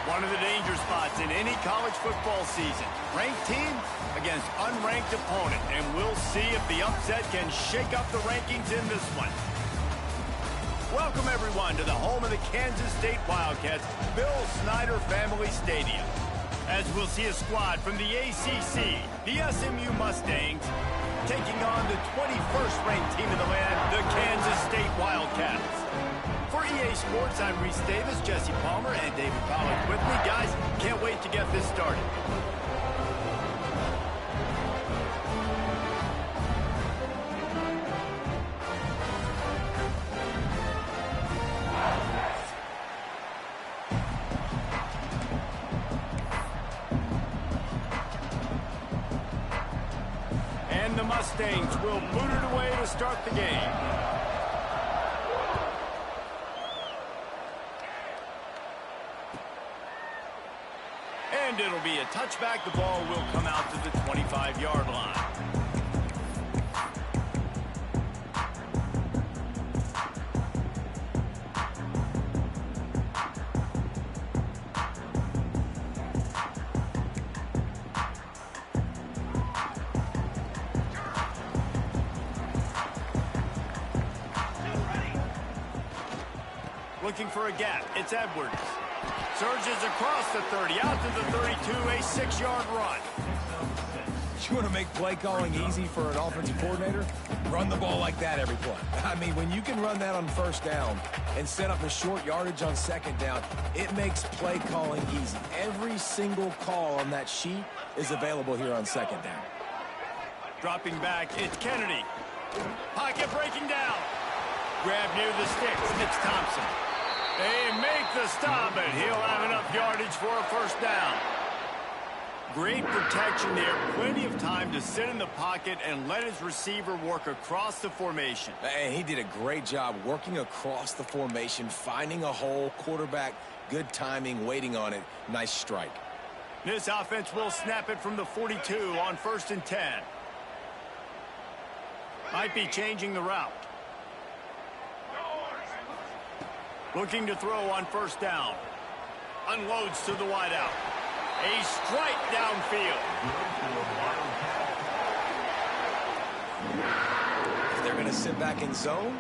One of the danger spots in any college football season. Ranked team against unranked opponent. And we'll see if the upset can shake up the rankings in this one. Welcome, everyone, to the home of the Kansas State Wildcats, Bill Snyder Family Stadium. As we'll see a squad from the ACC, the SMU Mustangs, taking on the 21st ranked team in the land, the Kansas State Wildcats. For EA Sports, I'm Reese Davis, Jesse Palmer, and David Pollack with me. Guys, can't wait to get this started. And the Mustangs will boot it away to start the game. And it'll be a touchback. The ball will come out to the 25-yard line. Looking for a gap. It's Edwards. Surges across the 30, out to the 32, a 6-yard run. You want to make play calling easy for an offensive coordinator? Run the ball like that every play. I mean, when you can run that on first down and set up a short yardage on second down, it makes play calling easy. Every single call on that sheet is available here on second down. Dropping back, it's Kennedy. Pocket breaking down. Grab near the sticks, it's Thompson. They make the stop, and he'll have enough yardage for a first down. Great protection there. Plenty of time to sit in the pocket and let his receiver work across the formation. And he did a great job working across the formation, finding a hole, quarterback, good timing, waiting on it. Nice strike. This offense will snap it from the 42 on 1st and 10. Might be changing the route. Looking to throw on first down. Unloads to the wideout. A strike downfield. If they're going to sit back in zone,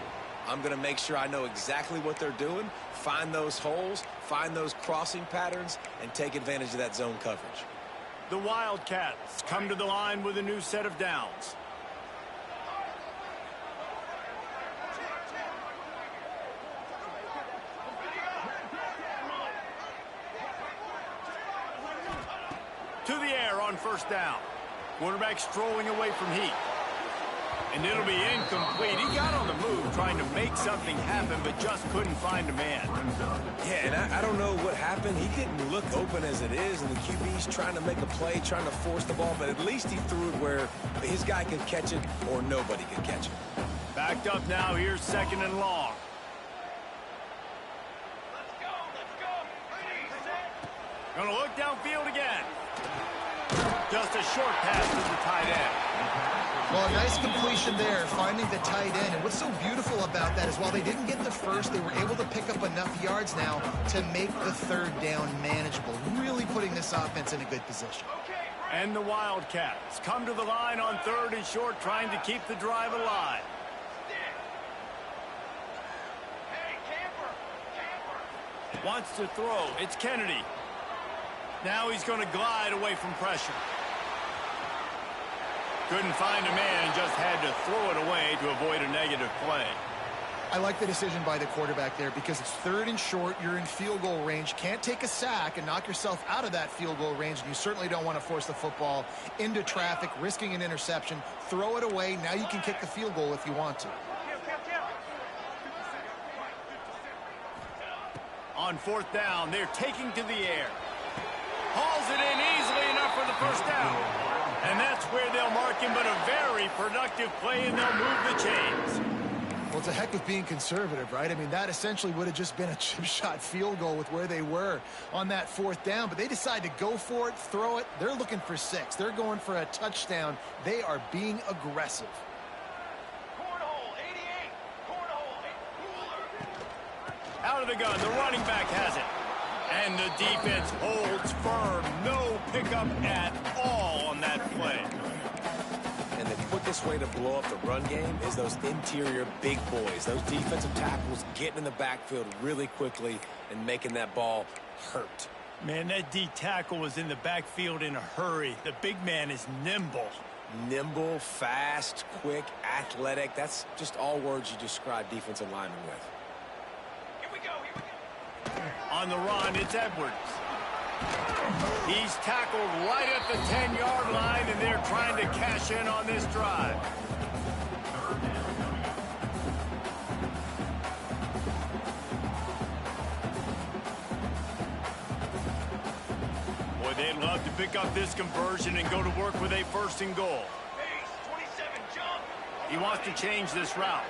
I'm going to make sure I know exactly what they're doing, find those holes, find those crossing patterns, and take advantage of that zone coverage. The Wildcats come to the line with a new set of downs. To the air on first down. Quarterback strolling away from heat. And it'll be incomplete. He got on the move trying to make something happen, but just couldn't find a man. Yeah, and I don't know what happened. He didn't look open as it is, and the QB's trying to make a play, trying to force the ball, but at least he threw it where his guy could catch it or nobody could catch it. Backed up now. Here's 2nd and long. Gonna look downfield again. Just a short pass to the tight end. Well, a nice completion there, finding the tight end. And what's so beautiful about that is while they didn't get the first, they were able to pick up enough yards now to make the 3rd down manageable, really putting this offense in a good position. And the Wildcats come to the line on 3rd and short, trying to keep the drive alive. Wants to throw. It's Kennedy. Now he's going to glide away from pressure. Couldn't find a man and just had to throw it away to avoid a negative play. I like the decision by the quarterback there because it's 3rd and short. You're in field goal range. Can't take a sack and knock yourself out of that field goal range. And you certainly don't want to force the football into traffic, risking an interception. Throw it away. Now you can kick the field goal if you want to. On 4th down, they're taking to the air. Hauls it in easily enough for the first down. And that's where they'll mark him, but a very productive play, and they'll move the chains. Well, it's a heck of being conservative, right? I mean, that essentially would have just been a chip shot field goal with where they were on that 4th down, but they decide to go for it, throw it. They're looking for 6. They're going for a touchdown. They are being aggressive. Out of the gun, the running back has it. And the defense holds firm. No pickup at all on that play. And the quickest way to blow up the run game is those interior big boys. Those defensive tackles getting in the backfield really quickly and making that ball hurt. Man, that D tackle was in the backfield in a hurry. The big man is nimble. Nimble, fast, quick, athletic. That's just all words you describe defensive linemen with. Here we go. On the run, it's Edwards. He's tackled right at the 10-yard line, and they're trying to cash in on this drive. Boy, they'd love to pick up this conversion and go to work with a 1st and goal. He wants to change this route.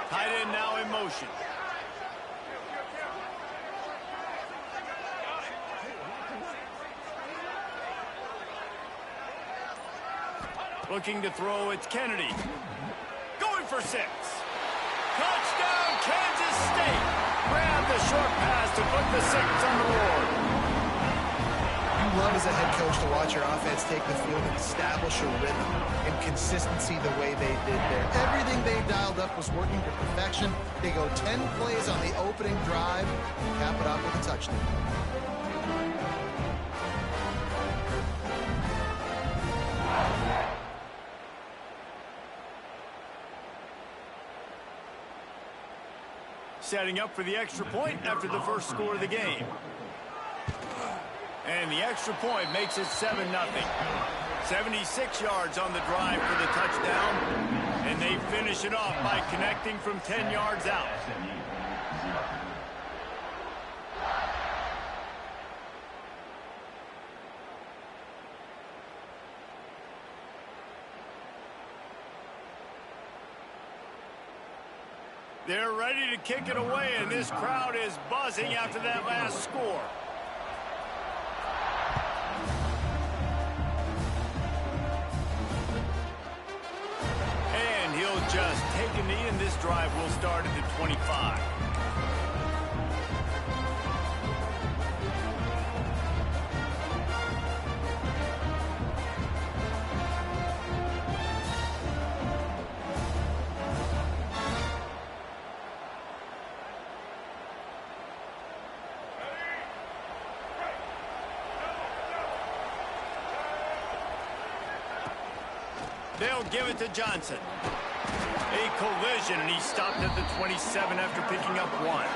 Tight end now in motion. Looking to throw, it's Kennedy. Going for 6. Touchdown, Kansas State. Grab the short pass to put the 6 on the board. You love as a head coach to watch your offense take the field and establish a rhythm and consistency the way they did there. Everything they dialed up was working to perfection. They go 10 plays on the opening drive and cap it off with a touchdown. Setting up for the extra point after the first score of the game. And the extra point makes it 7-0. 76 yards on the drive for the touchdown. And they finish it off by connecting from 10 yards out. They're ready to kick it away, and this crowd is buzzing after that last score. And he'll just take a knee, and this drive will start at the 25. They'll give it to Johnson. A collision, and he stopped at the 27 after picking up 1.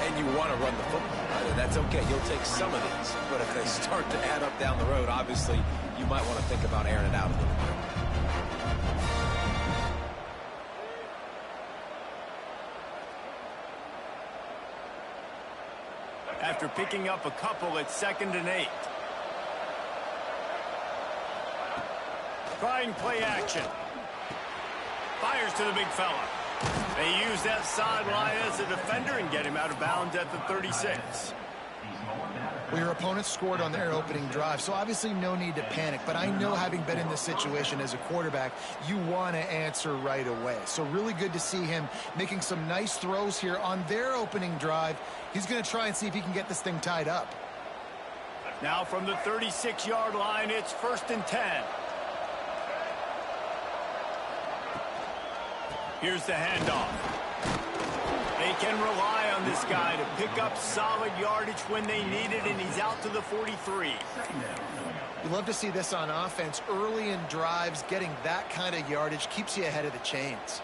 And you want to run the football, right? And that's okay. You'll take some of these. But if they start to add up down the road, obviously, you might want to think about airing it out a little bit. After picking up a couple, it's 2nd and 8. Trying play action. Fires to the big fella. They use that sideline as a defender and get him out of bounds at the 36. Well, your opponent scored on their opening drive, so obviously no need to panic. But I know, having been in this situation as a quarterback, you want to answer right away. So really good to see him making some nice throws here on their opening drive. He's going to try and see if he can get this thing tied up. Now from the 36-yard line, it's 1st and 10. Here's the handoff. They can rely on this guy to pick up solid yardage when they need it, and he's out to the 43. You love to see this on offense. Early in drives, getting that kind of yardage keeps you ahead of the chains.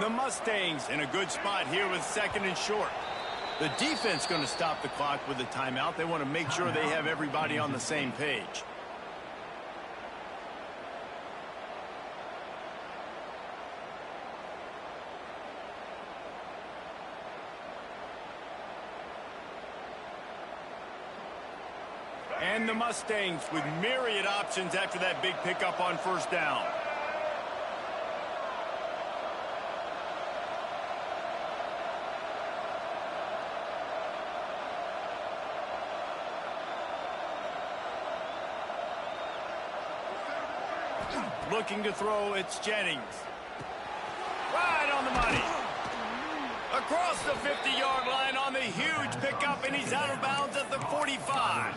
The Mustangs in a good spot here with 2nd and short. The defense going to stop the clock with a timeout. They want to make sure they have everybody on the same page. And the Mustangs with myriad options after that big pickup on 1st down. Looking to throw, it's Jennings. Right on the money. Across the 50-yard line on the huge pickup, and he's out of bounds at the 45.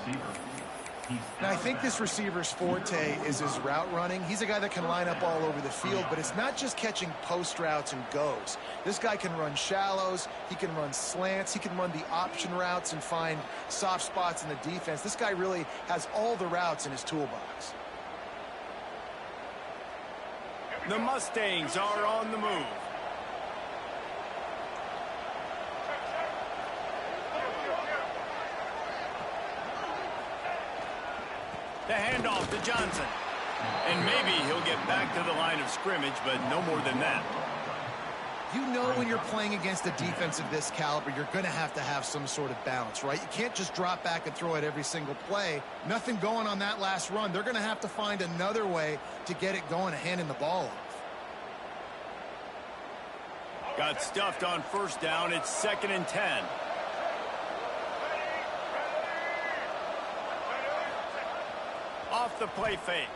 Now, I think this receiver's forte is his route running. He's a guy that can line up all over the field, but it's not just catching post routes and goes. This guy can run shallows, he can run slants, he can run the option routes and find soft spots in the defense. This guy really has all the routes in his toolbox. The Mustangs are on the move. The handoff to Johnson. And maybe he'll get back to the line of scrimmage, but no more than that. You know when you're playing against a defense of this caliber, you're going to have some sort of balance, right? You can't just drop back and throw it every single play. Nothing going on that last run. They're going to have to find another way to get it going and handing the ball off. Got stuffed on first down. It's 2nd and 10. Off the play fake.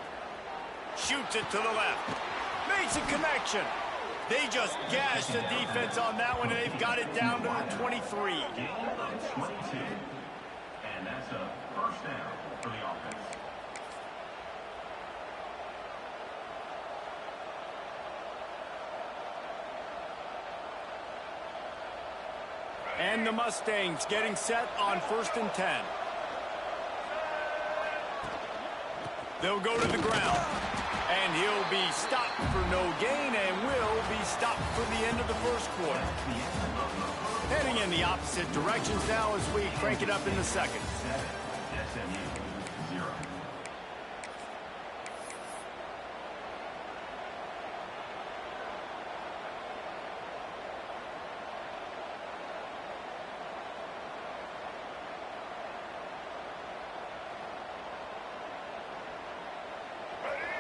Shoots it to the left. Makes a connection. They just gashed the defense on that one, and they've got it down to the 23. And that's a first down for the offense. And the Mustangs getting set on 1st and 10. They'll go to the ground. And he'll be stopped for no gain and will be stopped for the end of the first quarter. Heading in the opposite directions now as we crank it up in the second. SMU 0.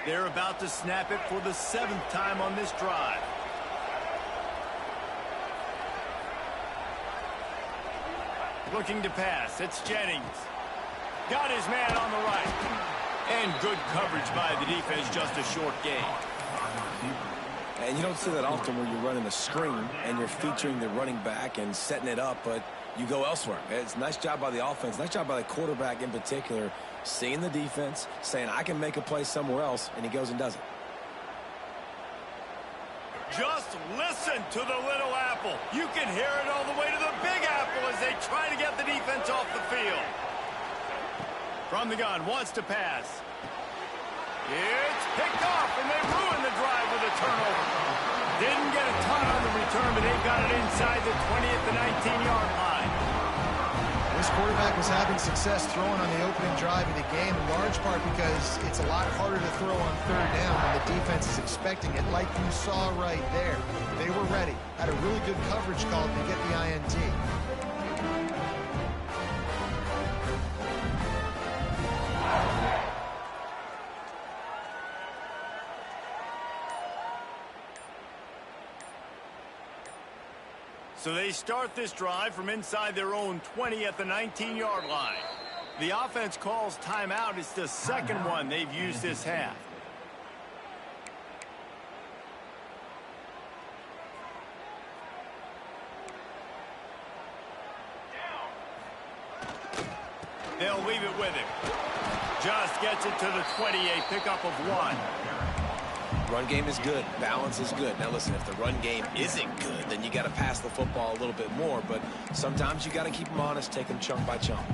They're about to snap it for the 7th time on this drive. Looking to pass. It's Jennings. Got his man on the right. And good coverage by the defense, just a short gain. And you don't see that often where you're running a screen and you're featuring the running back and setting it up, but you go elsewhere. It's a nice job by the offense, nice job by the quarterback in particular, seeing the defense, saying, I can make a play somewhere else, and he goes and does it. Just listen to the little apple. You can hear it all the way to the big apple as they try to get the defense off the field. From the gun, wants to pass. It's picked off, and they ruin the drive with a turnover. Didn't get a ton on the return, but they got it inside the 20 at the 19-yard line. This quarterback was having success throwing on the opening drive of the game, in large part because it's a lot harder to throw on 3rd down when the defense is expecting it, like you saw right there. They were ready, had a really good coverage call to get the INT. So they start this drive from inside their own 20 at the 19-yard line. The offense calls timeout. It's the 2nd one they've used this half. They'll leave it with him. Just gets it to the 20, a pickup of 1. Run game is good. Balance is good. Now, listen, if the run game isn't good, then you got to pass the football a little bit more. But sometimes you got to keep them honest, take them chunk by chunk.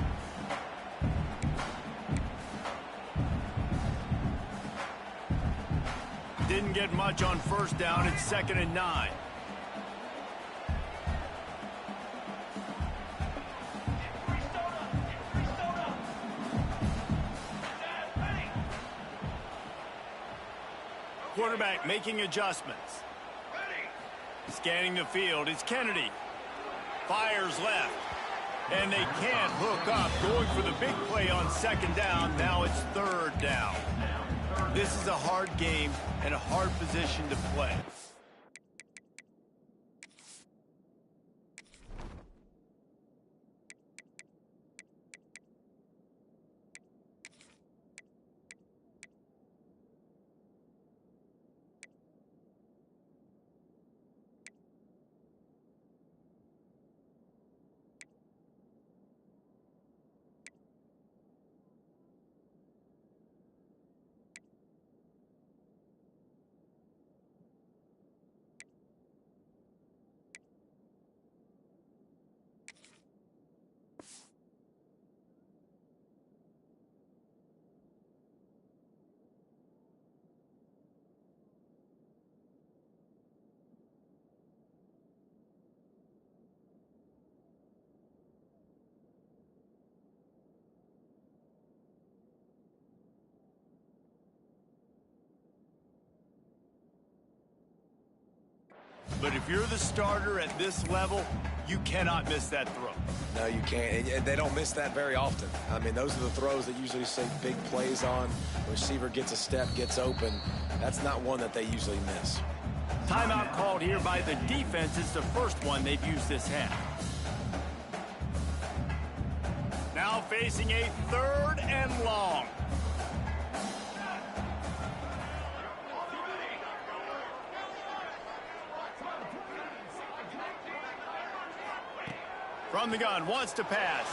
Didn't get much on first down. It's 2nd and 9. Quarterback making adjustments. Scanning the field. It's Kennedy. Fires left. And they can't hook up. Going for the big play on 2nd down. Now it's 3rd down. This is a hard game and a hard position to play. But if you're the starter at this level, you cannot miss that throw. No, you can't. And they don't miss that very often. I mean, those are the throws that usually see big plays on. The receiver gets a step, gets open. That's not one that they usually miss. Timeout called here by the defense. It's the first one they've used this half. Now facing a 3rd and long. From the gun, wants to pass.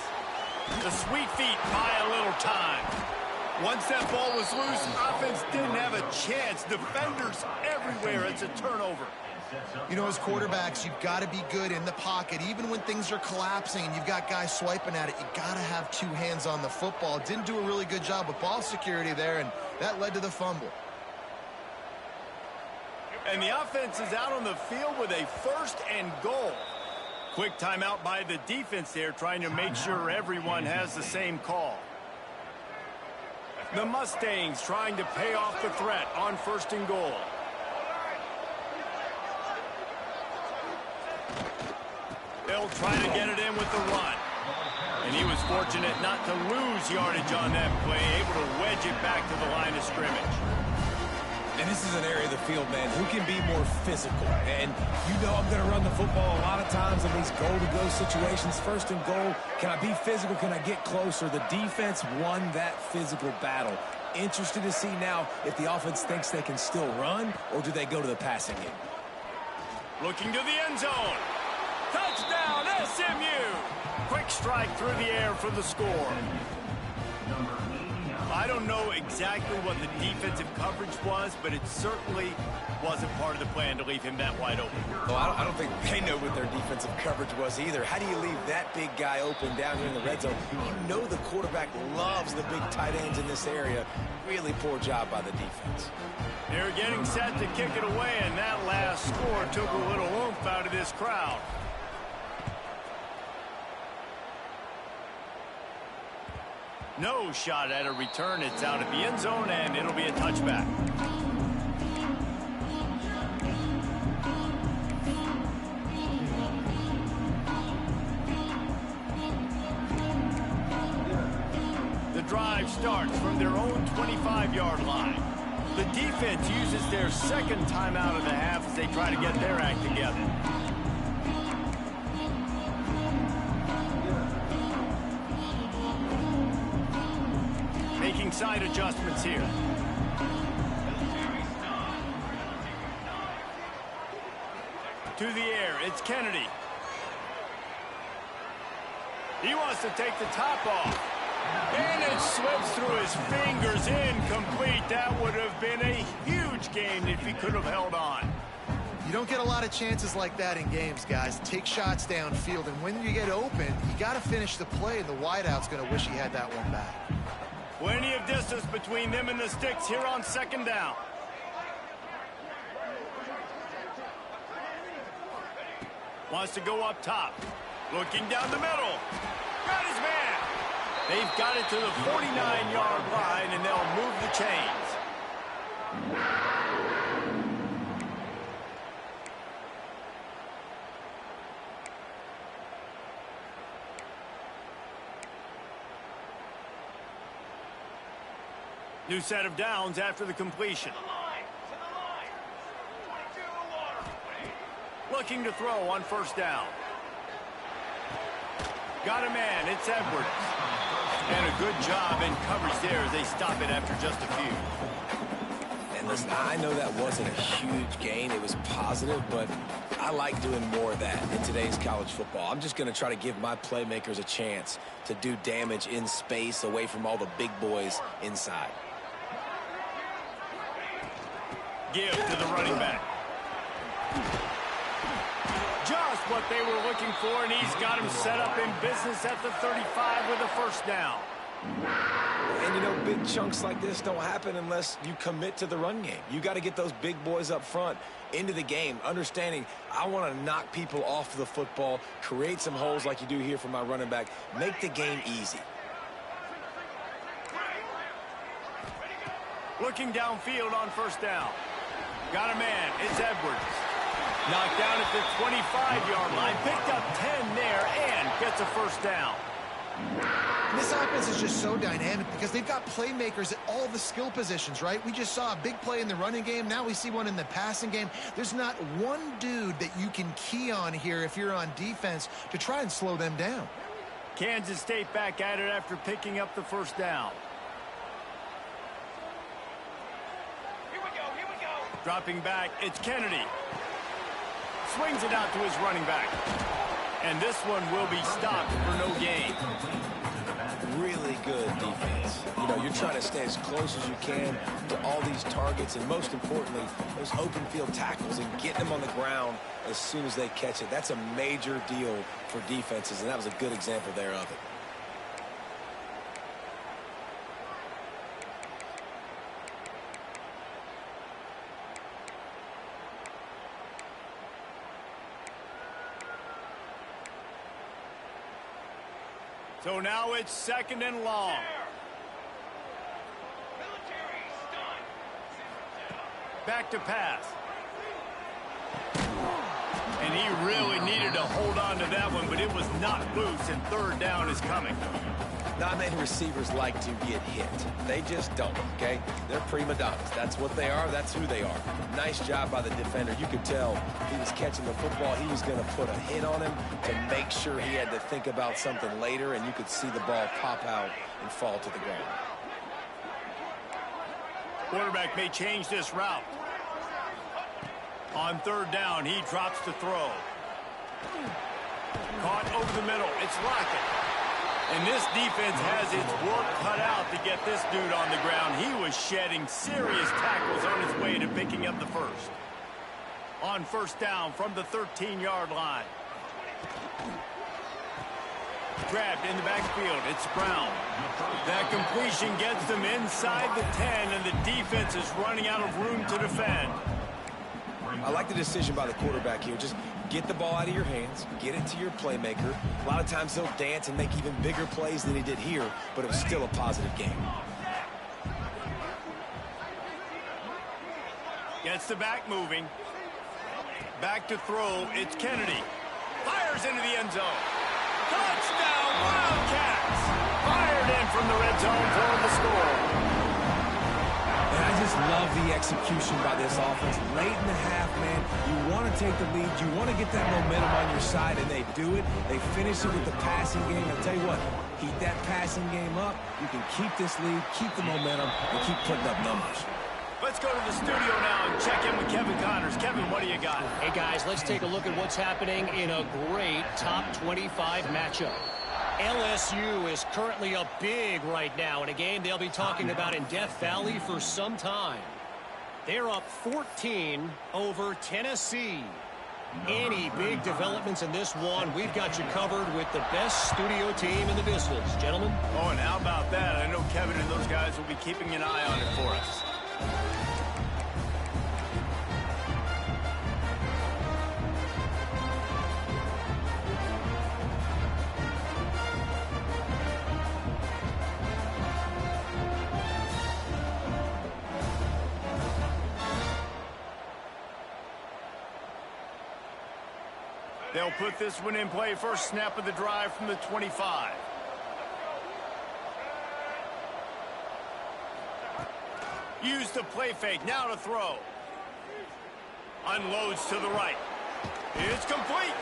The sweet feet buy a little time. Once that ball was loose, offense didn't have a chance. Defenders everywhere. It's a turnover. You know, as quarterbacks, you've got to be good in the pocket. Even when things are collapsing and you've got guys swiping at it, you got to have 2 hands on the football. Didn't do a really good job with ball security there, and that led to the fumble. And the offense is out on the field with a 1st and goal. Quick timeout by the defense there, trying to make sure everyone has the same call. The Mustangs trying to pay off the threat on 1st and goal. They'll try to get it in with the run. And he was fortunate not to lose yardage on that play, able to wedge it back to the line of scrimmage. And this is an area of the field, man, who can be more physical. And you know I'm going to run the football a lot of times in these goal-to-go situations. 1st and goal, can I be physical? Can I get closer? The defense won that physical battle. Interested to see now if the offense thinks they can still run, or do they go to the passing game? Looking to the end zone. Touchdown, SMU! Quick strike through the air for the score. I don't know exactly what the defensive coverage was, but it certainly wasn't part of the plan to leave him that wide open. Well, I don't think they know what their defensive coverage was either. How do you leave that big guy open down here in the red zone? You know the quarterback loves the big tight ends in this area. Really poor job by the defense. They're getting set to kick it away, and that last score took a little oomph out of this crowd. No shot at a return. It's out at the end zone, and it'll be a touchback. The drive starts from their own 25-yard line. The defense uses their 2nd timeout of the half as they try to get their act together. Making side adjustments here. To the air, it's Kennedy. He wants to take the top off. And it slips through his fingers, incomplete. That would have been a huge gain if he could have held on. You don't get a lot of chances like that in games, guys. Take shots downfield, and when you get open, you got to finish the play, and the wideout's going to wish he had that one back. Plenty of distance between them and the sticks here on 2nd down. Wants to go up top. Looking down the middle. Got his man. They've got it to the 49-yard line, and they'll move the chains. New set of downs after the completion. Looking to throw on 1st down. Got a man. It's Edwards. And a good job in coverage there as they stop it after just a few. And listen, I know that wasn't a huge gain. It was positive, but I like doing more of that in today's college football. I'm just going to try to give my playmakers a chance to do damage in space away from all the big boys inside. Give to the running back. Just what they were looking for, and he's got him set up in business at the 35 with a 1st down. And, you know, big chunks like this don't happen unless you commit to the run game. You got to get those big boys up front into the game, understanding I want to knock people off the football, create some holes like you do here for my running back, make the game easy. Looking downfield on 1st down. Got a man. It's Edwards. Knocked down at the 25-yard line. Picked up 10 there and gets a first down. This offense is just so dynamic because they've got playmakers at all the skill positions, right? We just saw a big play in the running game. Now we see one in the passing game. There's not one dude that you can key on here if you're on defense to try and slow them down. Kansas State back at it after picking up the first down. Here we go. Dropping back, it's Kennedy. Swings it out to his running back. And this one will be stopped for no gain. Really good defense. You know, you're trying to stay as close as you can to all these targets, and most importantly, those open field tackles and getting them on the ground as soon as they catch it. That's a major deal for defenses, and that was a good example there of it. So now it's second and long. Back to pass. And he really needed to hold on to that one, but it was not loose, and third down is coming. Not many receivers like to get hit. They just don't, okay? They're prima donnas. That's what they are. That's who they are. Nice job by the defender. You could tell he was catching the football. He was going to put a hit on him to make sure he had to think about something later, and you could see the ball pop out and fall to the ground. Quarterback may change this route. On third down, he drops to throw. Caught over the middle. It's Lockett. And this defense has its work cut out to get this dude on the ground. He was shedding serious tackles on his way to picking up the first. On first down from the 13-yard line. Grabbed in the backfield. It's Brown. That completion gets them inside the 10, and the defense is running out of room to defend. I like the decision by the quarterback here. Just get the ball out of your hands, get it to your playmaker. A lot of times they'll dance and make even bigger plays than he did here, but it was still a positive game. Gets the back moving. Back to throw. It's Kennedy. Fires into the end zone. Touchdown, Wildcats! Fired in from the red zone for the score. And I just love the execution by this offense. Late in the half, man, you want to take the lead. You want to get that momentum on your side, and they do it. They finish it with the passing game. I'll tell you what, keep that passing game up. You can keep this lead, keep the momentum, and keep putting up numbers. Let's go to the studio now and check in with Kevin Connors. Kevin, what do you got? Hey, guys, let's take a look at what's happening in a great top 25 matchup. LSU is currently up big right now in a game they'll be talking about in Death Valley for some time. They're up 14 over Tennessee. Any big developments in this one, we've got you covered with the best studio team in the business. Gentlemen? Oh, and how about that? I know Kevin and those guys will be keeping an eye on it for us. They'll put this one in play. First snap of the drive from the 25. Use the play fake. Now to throw. Unloads to the right. It's complete.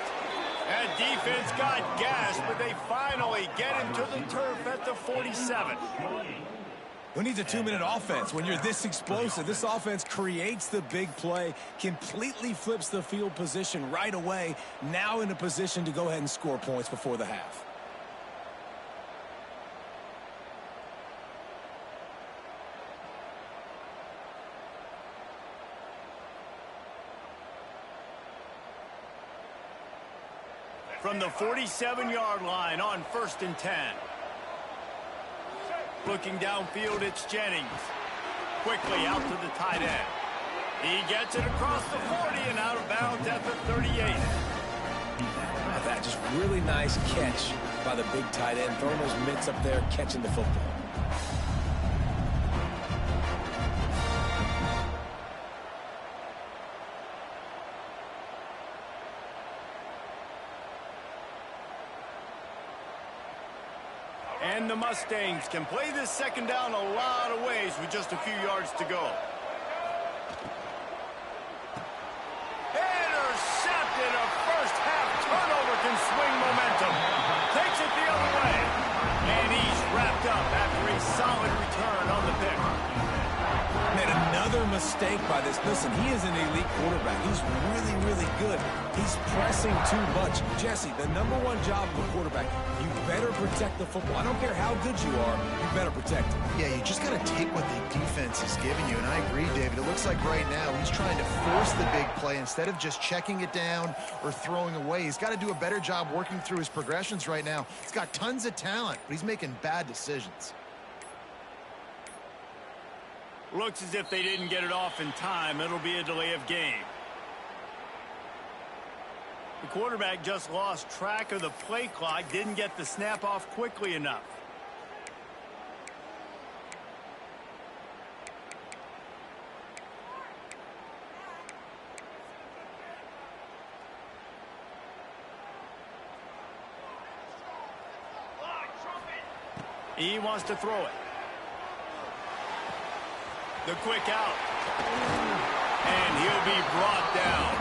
That defense got gas, but they finally get him to the turf at the 47. Who needs a 2-minute offense when you're this explosive? This offense creates the big play, completely flips the field position right away, now in a position to go ahead and score points before the half. From the 47-yard line on 1st and 10. Looking downfield, it's Jennings. Quickly out to the tight end. He gets it across the 40 and out of bounds at the 38. That just really nice catch by the big tight end. Throwing those mitts up there, catching the football. And the Mustangs can play this second down a lot of ways with just a few yards to go. Intercepted. A first-half turnover can swing momentum. Takes it the other way. And he's wrapped up after a solid return on the pick. Man, another mistake by this. Listen, he is an elite quarterback. He's really, really good. He's pressing too much. Jesse, the #1 job of a quarterback, you better protect the football. I don't care how good you are, you better protect it. Yeah, you just got to take what the defense is giving you. And I agree, David. It looks like right now he's trying to force the big play instead of just checking it down or throwing away. He's got to do a better job working through his progressions right now. He's got tons of talent, but he's making bad decisions. Looks as if they didn't get it off in time. It'll be a delay of game. The quarterback just lost track of the play clock, didn't get the snap off quickly enough. He wants to throw it. The quick out. And he'll be brought down.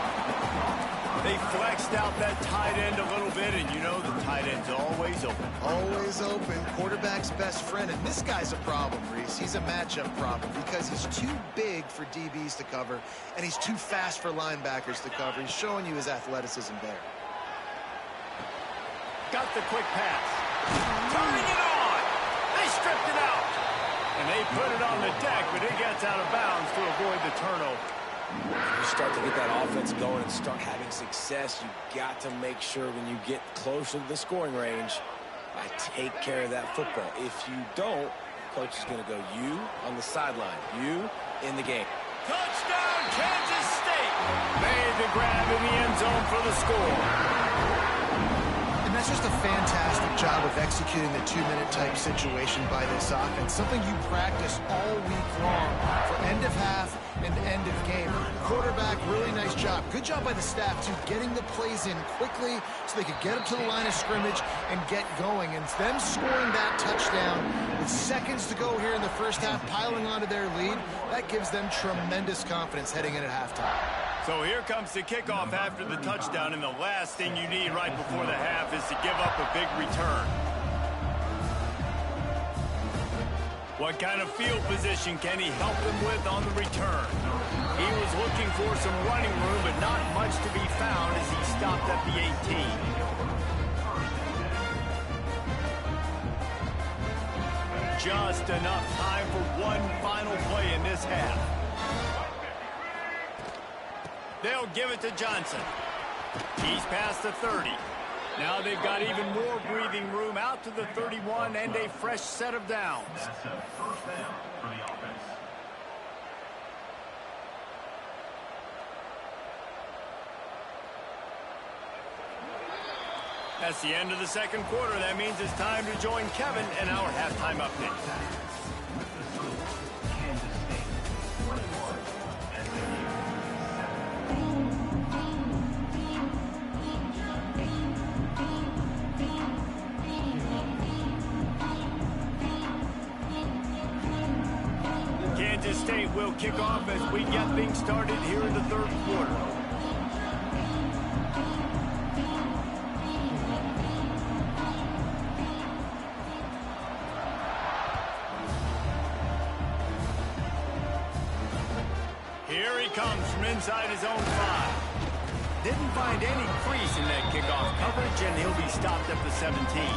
They flexed out that tight end a little bit, and you know the tight end's always open. Always open. Quarterback's best friend. And this guy's a problem, Reese. He's a matchup problem because he's too big for DBs to cover, and he's too fast for linebackers to cover. He's showing you his athleticism there. Got the quick pass. Turning it on. They stripped it out. And they put it on the deck, but it gets out of bounds to avoid the turnover. You start to get that offense going and start having success, you got to make sure when you get closer to the scoring range, I take care of that football. If you don't, coach is going to go, you on the sideline, you in the game. Touchdown, Kansas State. Made the grab in the end zone for the score. And that's just a fantastic job of executing the 2-minute type situation by this offense. Something you practice all week long for end of half and end of game. Quarterback, really nice job. Good job by the staff, too, getting the plays in quickly so they could get up to the line of scrimmage and get going. And them scoring that touchdown with seconds to go here in the first half, piling onto their lead, that gives them tremendous confidence heading in at halftime. So here comes the kickoff after the touchdown, and the last thing you need right before the half is to give up a big return. What kind of field position can he help them with on the return? He was looking for some running room, but not much to be found as he stopped at the 18. Just enough time for one final play in this half. They'll give it to Johnson. He's past the 30. Now they've got even more breathing room out to the 31 and a fresh set of downs. That's a first down for the offense. That's the end of the second quarter. That means it's time to join Kevin in our halftime update. Kansas State 21, Kansas State will kick off as we get things started here in the third quarter. Here he comes from inside his own 5. Didn't find any crease in that kickoff coverage, and he'll be stopped at the 17.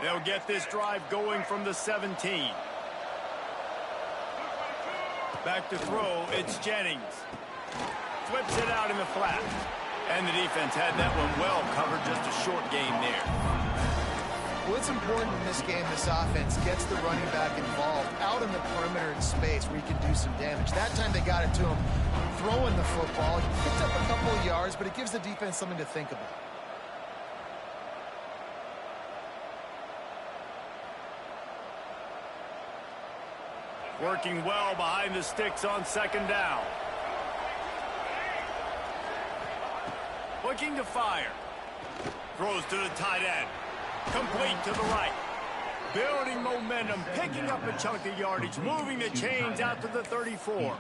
They'll get this drive going from the 17. Back to throw, it's Jennings. Flips it out in the flat. And the defense had that one well covered, just a short gain there. Well, it's important in this game this offense gets the running back involved out in the perimeter in space where he can do some damage. That time they got it to him throwing the football. He picked up a couple of yards, but it gives the defense something to think about. Working well behind the sticks on second down. Looking to fire. Throws to the tight end. Complete to the right. Building momentum, picking up a chunk of yardage, moving the chains out to the 34.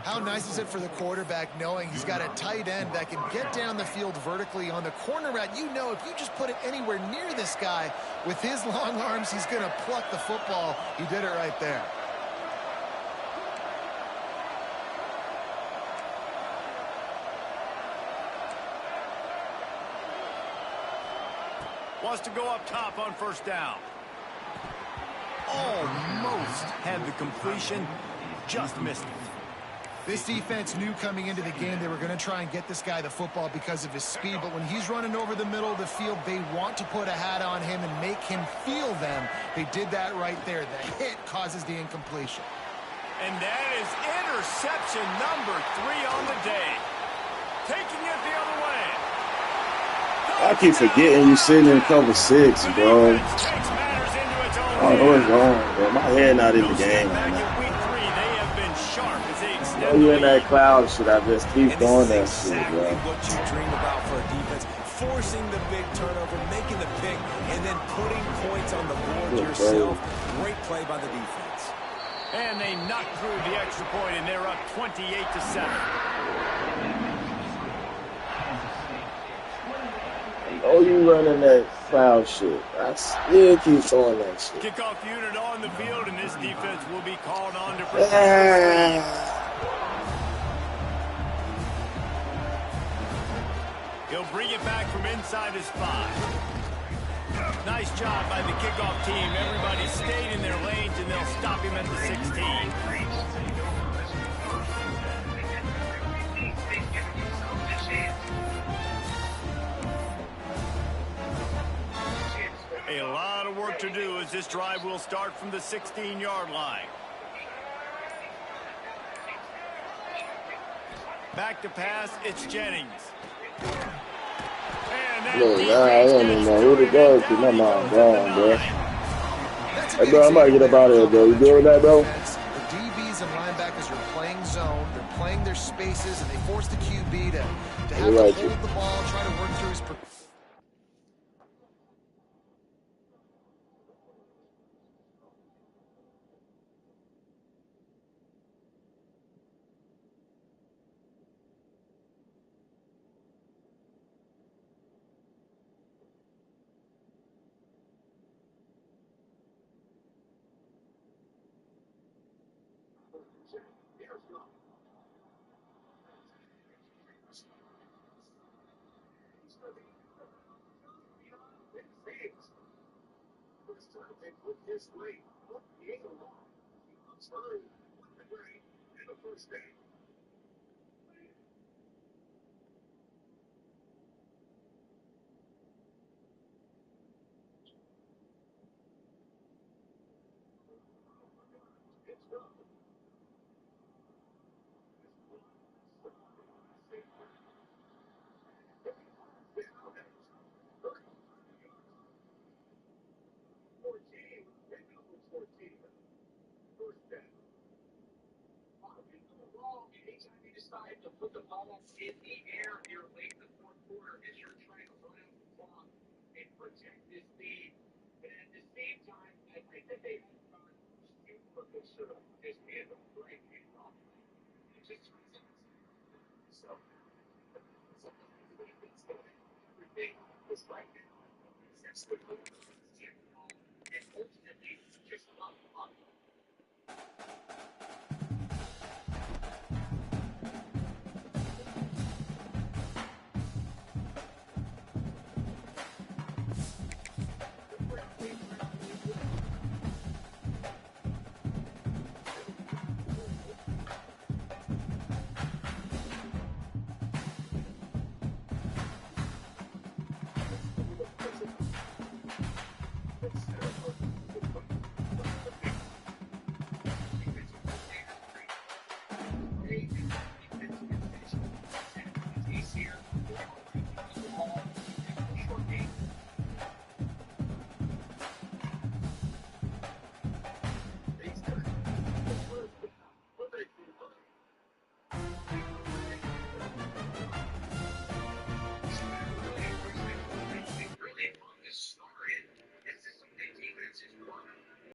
How nice is it for the quarterback knowing he's got a tight end that can get down the field vertically on the corner route? You know, if you just put it anywhere near this guy with his long arms, he's going to pluck the football. He did it right there. Wants to go up top on first down. Almost had the completion, just missed it. This defense knew coming into the game they were going to try and get this guy the football because of his speed, but when he's running over the middle of the field, they want to put a hat on him and make him feel them. They did that right there. The hit causes the incompletion. And that is interception number 3 on the day. Taking it the other way. I keep forgetting you sitting in cover 6, bro. I don't know what's wrong, bro. My head not in the game right now. Oh, you in that cloud shit. I just keep doing that shit, bro. What you dream about for a defense, forcing the big turnover, making the pick, and then putting points on the board yourself. Great play by the defense. And they knocked through the extra point, and they're up 28-7. Oh, you running that cloud shit. I still keep throwing that shit. Kickoff unit on the field, and this defense will be called on to protect. He'll bring it back from inside his 5. Nice job by the kickoff team. Everybody stayed in their lanes, and they'll stop him at the 16. A lot of work to do as this drive will start from the 16-yard line. Back to pass, it's Jennings. Look, I don't even know who to go to. My mind gone, bro. Hey, bro, I might get up out of here, bro. You good with that, bro? The DBs and linebackers are playing zone. They're playing their spaces, and they force the QB to have to hold the ball, try to work through his...